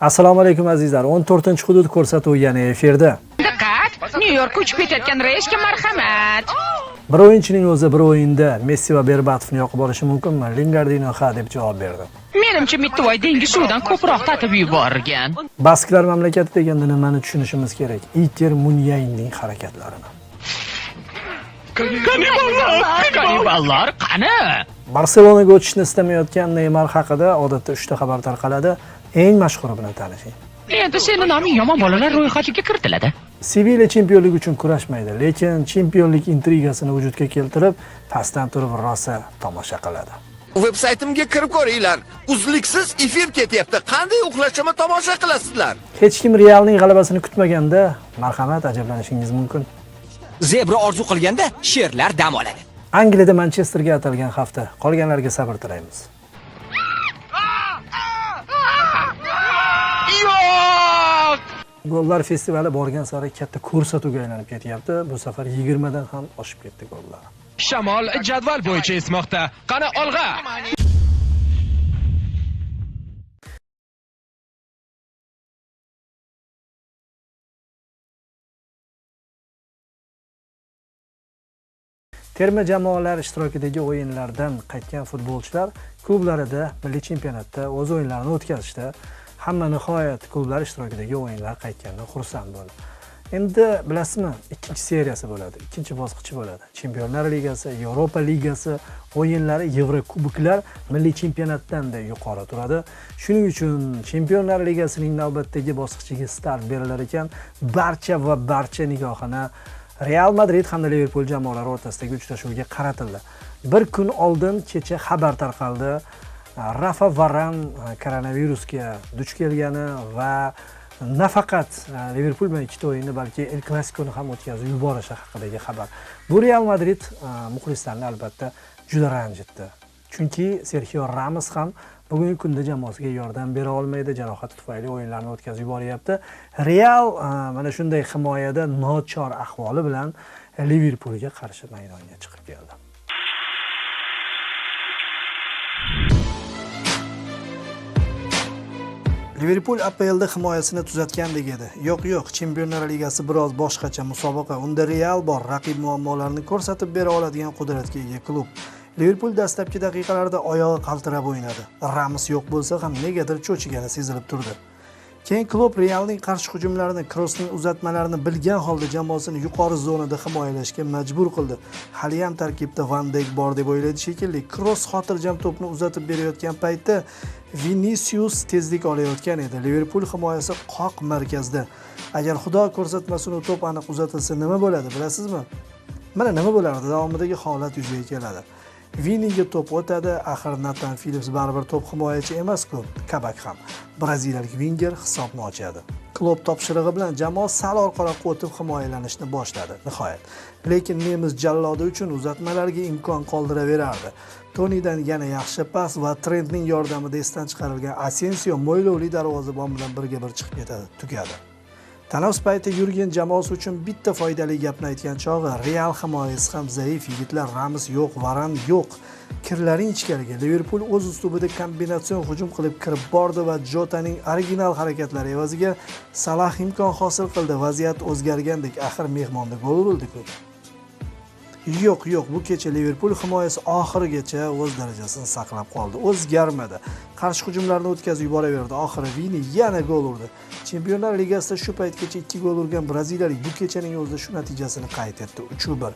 Assalomu alaykum azizlar. 14-hudud ko'rsatuvi yana efirda. Diqqat! Nyu-Yorkka uchib ketayotgan reysga marhamat. Bir o'yinchining o'zi bir o'yinda Messi va Berbatovni yoqib olishi mumkinmi? Lingardino ha deb javob berdi. Menimcha Mittivoy dengiz suvidan ko'proq tatib yuborgan. Basklar mamlakati deganda nimani tushunishimiz kerak? Iter Munyaynning harakatlarini. Kanniballar qani? Barselonaga o'tishni istamayotgan Neymar haqida odatda 3 ta xabar tarqaladi. Eng mashhuri bilan tanishing. Endi sening noming yomon bolalar ro'yxatiga kiritiladi. Sevilla chempionlik uchun kurashmaydi, lekin chempionlik intrigasini vujudga keltirib, pastdan turib rosa tomosha qiladi. Veb-saytimga kirib ko'ringlar. Uzluksiz efir ketyapti. Qanday uxlashima tomosha qilasizlar? Hech kim Realning g'alabasini kutmaganda, marhamat, ajablanishingiz mumkin. Zebra orzu qilganda sherlar dam oladi. Angliyada Manchesterga atalgan hafta. Qolganlarga sabr tilaymiz. Yo'q! Gollar festivali borgan sari katta ko'rsatuvga aylanib ketyapti. Bu safar 20 dan ham oshib ketdi gollar. Shamol jadval bo'yicha esmoqda. Qani olg'a. Terma jamoalar ishtirokidagi o'yinlardan qaytgan futbolchilar klublarida milliy chempionatda o'z o'yinlarini o'tkazishdi. Hamma nihoyat klublar ishtirokidagi o'yinlar qaytganidan xursand bo'ldi. Endi bilasizmi, ikkinchi seriyasi bo'ladi, ikkinchi bosqichi bo'ladi. Chempionlar ligasi, Yevropa ligasi o'yinlari, Yevrokuboklar milliy chempionatdan-da yuqori turadi. Shuning uchun Chempionlar ligasining navbatdagi bosqichiga start berilar ekan, barcha nigohini Real Madrid hamda Liverpool jamoalari o'rtasidagi uchrashuvga qaratildi. Bir kun oldin kecha xabar tarqaldi. Rafa Varan koronavirusga duch kelgani va nafaqat Liverpool bilan ikkita o'yinni, balki El Clasico'ni ham o'tkazib yuborishi haqidagi xabar. Bu Real Madrid muxlislarini albatta juda ranjitdi. Chunki Sergio Ramos ham bugungi kunda jamoasiga yordam bera olmaydi, jarohati tufayli o'yinlarni o'tkazib yuboryapti. Real mana shunday himoyada nochor ahvoli bilan Liverpoolga qarshi maydonga chiqib keldi. Liverpool APLda himoyasini tuzatgandek edi. Yo'q, Chempionlar ligasi biroz boshqacha musobaqa. Unda Real bor, raqib muammolarini ko'rsatib bera oladigan qudratga ega klub. Liverpool dastlabki daqiqalarda oyog'i qaltirab o'ynadi. Ramos yo'q bo'lsa ham negadir cho'chigani sezilib turdi. Keyin klub Realning qarshi hujumlarini, Kroosning uzatmalarini bilgan holda jamoasini yuqori zonada himoyalashga majbur qildi. Hali ham tarkibda Van Dijk bor deb o'yladi shekilli. Kroos xotirjam to'pni uzatib berayotgan paytda Vinicius tezlik olayotgan edi. Liverpool himoyasi qoq markazda. Agar xudo ko'rsatmasin u to'p aniq uzatilsa nima bo'ladi, bilasizmi? Mana nima bo'lardi, davomidagi holat yuzaga keladi. Viniga to'p o'tadi, axir Nathan Phillips baribir to'p himoyachi emas-ku, Kabak ham. Braziliyalik winger hisobni ochadi. Klub topshirig'i bilan jamoa sal orqaroqqa o'tib himoyalanishni boshladi, nihoyat. Lekin nemis jallodi uchun uzatmalarga imkon qoldiraverardi. Tonidan yana yaxshi pas va Trentning yordamida esdan chiqarilgan Asensio mo'ylovli darvozabon bilan birga bir chiqib ketadi, tugadi. Tanaffus payti Yurgen jamoasi uchun bitta foydali gapni aytgan chog'i, Real himoyasi ham zaif, yigitlar Ramos yo'q, Varan yo'q. Kirlaring ichkariga. Liverpool o'z uslubida kombinatsion hujum qilib kirib bordi va Jotaning original harakatlari evaziga Salah imkon hosil qildi. Vaziyat o'zgargandek, axir mehmonda gol urildi-ku. Yo'q, bu kecha Liverpool himoyasi oxirigacha o'z darajasini saqlab qoldi. O'zgarmadi. Qarshi hujumlarni o'tkazib yuboraverdi. Oxiri Vini yana gol urdi. Chempionlar ligasida shu paytgacha 2 gol urgan braziliyalik bu kechaning o'zida shu natijasini qayd etdi. 3-1.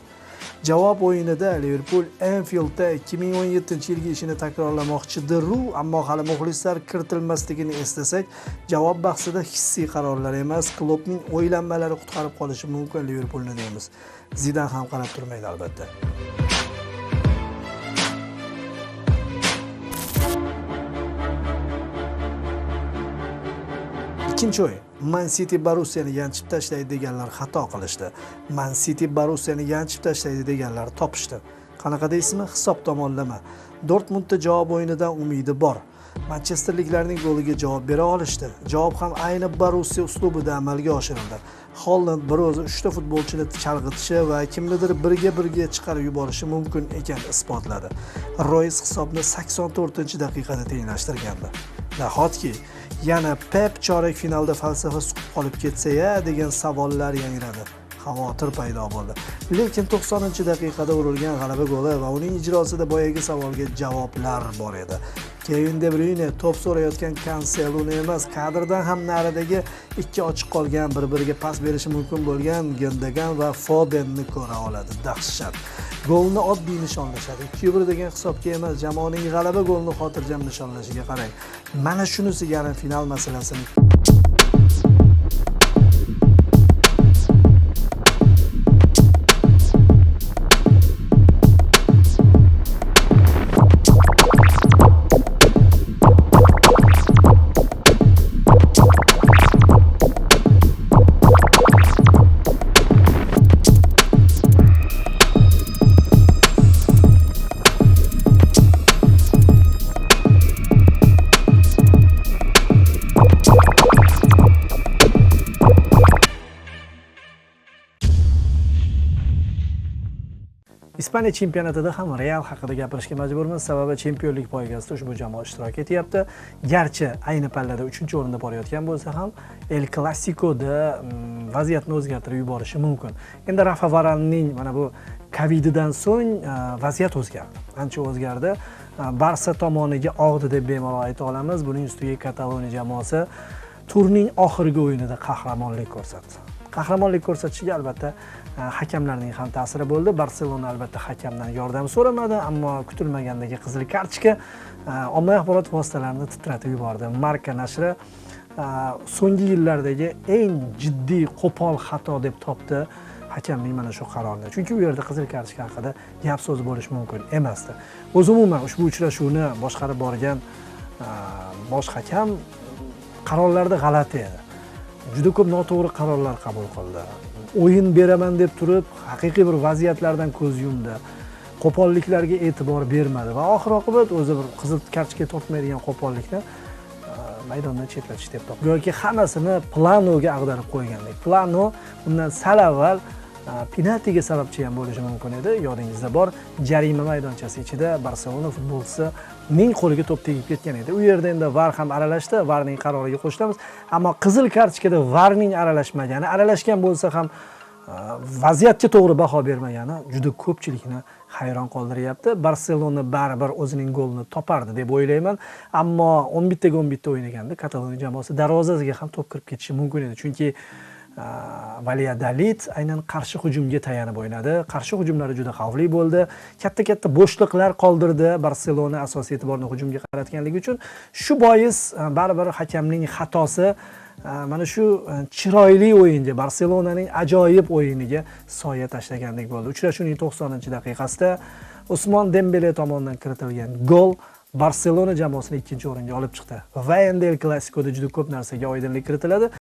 Javob o'yinida Liverpool Anfieldda 2017-yilgi ishini takrorlamoqchidir, ammo hali muxlislar kiritilmasligini eslasak, javob bahsida hissiy qarorlar emas, klubning o'ylanmalari qutqarib qolishi mumkin Liverpoolni deymiz. Zidan ham qarab turmaydi albatta. Ikkinchi o'yin. Man City Borussiani yanchib tashlaydi deganlar xato qilishdi. Man City Borussiani yanchib tashlaydi deganlar topishdi. Qanaqa deysizmi? Hisob tomonlama. Dortmundda javob o'yinidan umidi bor. Manchesterliklarning goliga javob bera olishdi. Javob ham ayni Borussia uslubida amalga oshirildi. Holland bir o'zi 3 ta futbolchini chalg'itishi va kimnidir birga chiqarib yuborishi mumkin ekan isbotladi. Royce hisobni 84-daqiqada tenglashtirgandi. Nahotki Yana Pep chorak finalda falsafa suqib qolib ketsa-ya degan savollar yangradi. Xavotir paydo bo'ldi. Lekin 90-daqiqada urilgan g'alaba goli va uning ijrosida boyagi savolga javoblar bor edi. Kevin De Bruyne top so'rayotgan Cancelo'ni emas, kadrdan ham naridagi ikki ochiq qolgan, bir-biriga pas berishi mumkin bo'lgan Gundogan va Fodenni ko'ra oladi. Dahshat. Golni oddiy nishonlashadi. 2-1 degan hisobga emas, jamoaning g'alaba golini xotirjam nishonlashiga qarang. Mana shunisi yarim final masalasini Ispaniya chempionatida ham Real haqida gapirishga majburmiz, sababi chempionlik poygasida ushbu jamoa ishtirok etyapti. Garchi ayni pallada 3-o'rinda borayotgan bo'lsa ham, El Clasicoda vaziyatni o'zgartirib yuborishi mumkin. Endi Rafa Varanning mana bu Coviddan so'ng vaziyat o'zgardi. Ancha o'zgardi. Barsa tomoniga og'di deb bemalol ayta olamiz. Buning ustiga Kataloniya jamoasi turning oxirgi o'yinida qahramonlik ko'rsatdi. Qahramonlik ko'rsatishiga albatta hakamlarning ham ta'siri bo'ldi. Barselona albatta hakamdan yordam so'ramadi, ammo kutilmagandagi qizil kartochka ommaviy axborot vositalarini titratib yubordi. Marca nashri so'nggi yillardagi eng jiddiy qo'pol xato deb topdi hakamning mana shu qarorini. Chunki u yerda qizil kartochka haqida gap so'z bo'lish mumkin emasdi. O'zi umuman ushbu uchrashuvni boshqarib borgan bosh hakam qarorlarda g'alati edi. Juda ko'p noto'g'ri qarorlar qabul qildi. O'yin beraman deb turib, haqiqiy bir vaziyatlardan ko'z yumdi. Qo'polliklarga e'tibor bermadi va oxir-oqibat o'zi bir qizil kartochka tortmaydigan qo'pollikni maydondan chetlatish deb topdi. Yoki hammasini Planoga ag'darib qo'ygandek. Plano undan sal avval penaltiga sababchi ham bo'lishi mumkin edi. Yodingizda bor, jarima maydonchasi ichida Barselona futbolchisining qo'liga to'p tegib ketgan edi. U yerda endi VAR ham aralashdi, VARning qaroriga qo'shilamiz. Ammo qizil kartochkada VARning aralashmagani, aralashgan bo'lsa ham vaziyatga to'g'ri baho bermagani juda ko'pchilikni hayron qoldiryapti. Barselona baribir o'zining golini topardi deb o'ylayman, ammo 11 ga 11 o'ynaganda Kataloniya jamoasi darvozasiga ham to'p kirib ketishi mumkin edi. Chunki Valladolid aynan qarshi hujumga tayanib o'ynadi. Qarshi hujumlari juda xavfli bo'ldi. Katta-katta bo'shliqlar qoldirdi. Barselona asosiy e'tiborni hujumga qaratganligi uchun shu bois baribir hakamning xatosi mana shu chiroyli o'yinga, Barselonaning ajoyib o'yiniga soya tashlagandek bo'ldi. Uchrashuvning 90-daqiqasida Usmon Dembele tomonidan kiritilgan gol Barselona jamoasini 2-o'ringa olib chiqdi. Va endi El Clasicoda juda ko'p narsaga oydinlik kiritiladi.